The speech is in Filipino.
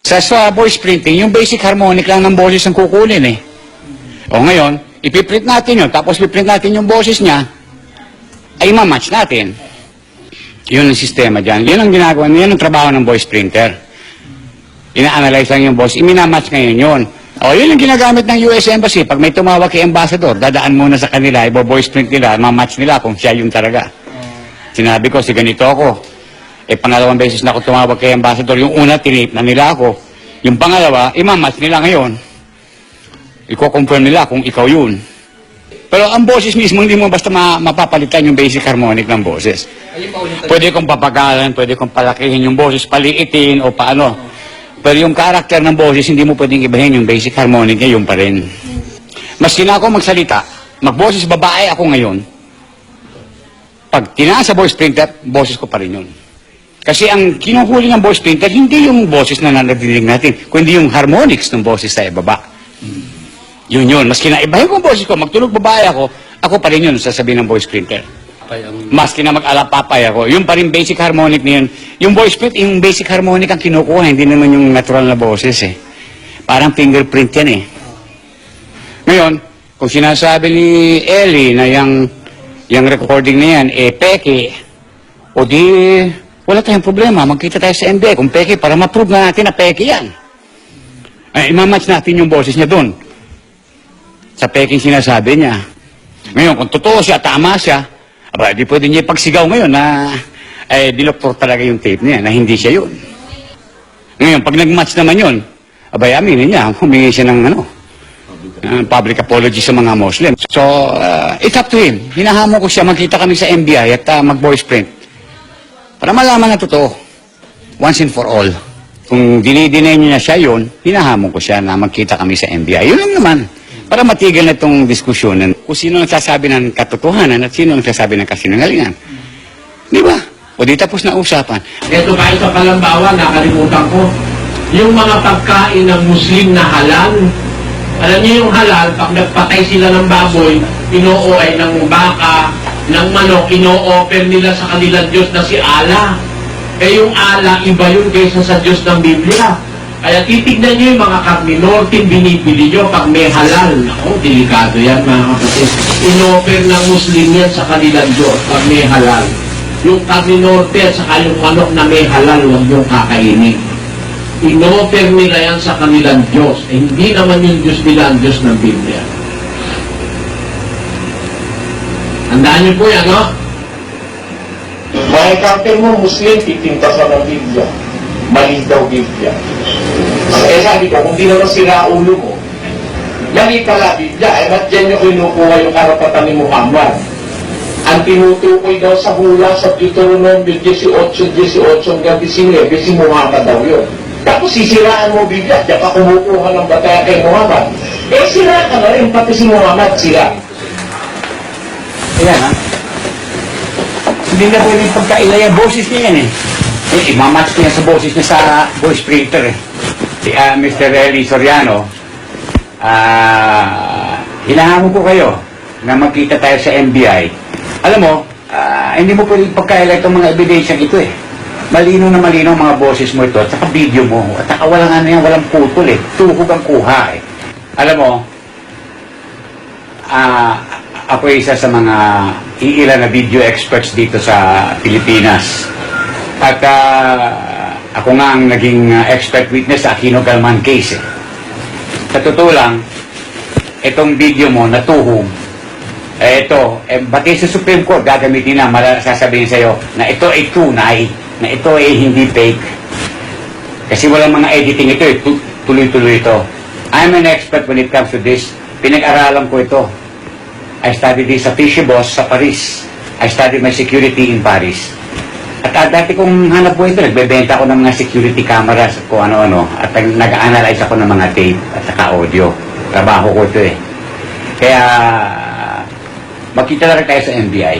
Sa voice printing, yung basic harmonic lang ng boses ang kukunin eh. O ngayon, ipiprint natin yun, tapos ipiprint natin yung boses niya, ay mamatch natin. Yun ang sistema dyan. Yun ang ginagawa, yun ang trabaho ng voice printer. Ina-analyze lang yung voice, iminamatch ngayon yun. O yun ang ginagamit ng US Embassy. Pag may tumawag kay ambassador, dadaan muna sa kanila, ibo-voice print nila, mamatch nila kung siya yung talaga. Sinabi ko, si ganito ako. Pangalawang beses na ako tumawag kay ambassador. Yung una, tinip na nila ako. Yung pangalawa, imamatch nila ngayon. Iko-confirm nila kung ikaw yun. Pero ang boses mismo, hindi mo basta mapapalitan yung basic harmonic ng boses. Pwede kong papagalan, pwede kong palakihin yung boses, paliitin o paano. Pero yung karakter ng boses, hindi mo pwedeng ibahin yung basic harmonic niya, yun pa rin. Maski na ako magsalita, magboses babae ako ngayon, pag tinaas sa voice printer, boses ko pa rin yun. Kasi ang kinuhuli ng voice printer, hindi yung boses na nadidinig natin, kundi yung harmonics ng boses sa ibaba. Yun yun. Maski na ibahin ko ang boses ko, magtunog babae ako pa rin yun, sasabihin ng voice printer. Maski na mag-alapapay ako, yung pa rin basic harmonic na yun. Yung voice print, yung basic harmonic ang kinukuha, hindi naman yung natural na boses eh. Parang fingerprint yan eh. Ngayon, kung sinasabi ni Ellie na yung recording na yan, peke, o di, wala tayong problema, magkita tayo sa NBI kung peke, para ma-prove na natin na peke yan. Ay, imamatch natin yung boses niya doon. Sa peking sinasabi niya. Ngayon, kung totoo siya, tama siya, aba, di pwede niya ipagsigaw ngayon na dinoktor talaga yung tape niya, na hindi siya yun. Ngayon, pag nag-match naman yun, abay, aminin niya, humingi siya ng public apology sa mga Muslim. So, it's up to him. Hinahamon ko siya, magkita kami sa NBI at mag-voice print. Para malaman na totoo. Once and for all. Kung dinidinay niya siya yun, hinahamon ko siya na magkita kami sa NBI. Yun lang naman. Para matigil na itong diskusyonan. Kung sino nagsasabi ng katotohanan at sino nagsasabi ng kasinungalingan. Di ba? O di tapos na usapan. Ito kahit sa Kalambawa, nakalimutan ko. Yung mga pagkain ng Muslim na halal. Alam niyo yung halal, pag nagpatay sila ng baboy, ino-oay ng baka, ng manok, ino-offer nila sa kanilang Diyos na si Allah. Eh yung Allah, iba yun kaysa sa Diyos ng Biblia. Kaya titignan nyo yung mga carninortin binibili nyo pag may halal. Ako, delikado yan mga kapatid. Ino-offer ng Muslim yan sa kanilang Diyos pag may halal. Yung carninorte at saka yung manok na may halal, huwag yung kakainin. Ino-offer nila yan sa kanilang Diyos. Eh, hindi naman yung Diyos nila ang Diyos ng Biblia. Tandaan niyo po yan, no? Makikarte mo, Muslim, titintasan ng Biblia. Mali daw Biblia. Sabi ko, kung di naman sira ulo mo, mali pala Biblia. Ba't dyan yung kinukuha yung karapatan ni Muhammad? Ang tinutukoy daw sa hula sa Deuteronomy 18:18 hanggang 19, si Muhammad daw yun. Tapos sisiraan mo Biblia, diyan ka kumukuha ng bataya kay Muhammad. Sira ka na rin, pati si Muhammad sira. Ayan ha. Hindi na pwede pagkailaya, boses niya yan eh. Imamatch niya sa boses niya sa voice printer eh. Si Mr. Eli Soriano, hinahamon ko kayo na magkita tayo sa NBI. Alam mo, hindi mo pwede pagkaila itong mga ebidensyang ito eh. Malino na malino ang mga boses mo ito at saka video mo. At saka walang ano yan, walang putol eh. Tuhog ang kuha eh. Alam mo, ako isa sa mga iilan na video experts dito sa Pilipinas. At ako nga ang naging expert witness sa Aquino Galman case. Sa totoo lang, itong video mo natuhog. Pati sa Supreme Court, gagamitin na, sasabihin sa'yo na ito ay tunay, na ito ay hindi fake. Kasi walang mga editing ito, tuloy-tuloy ito. I'm an expert when it comes to this. Pinag-aralan ko ito. I studied this sa Fishy Boss sa Paris. I studied my security in Paris. At dati kong hanap po ito, nagbebenta ako ng mga security cameras kung ano-ano. At nag-analyze ako ng mga tape at saka audio. Trabaho ko ito eh. Kaya, magkita na rin tayo sa NBI.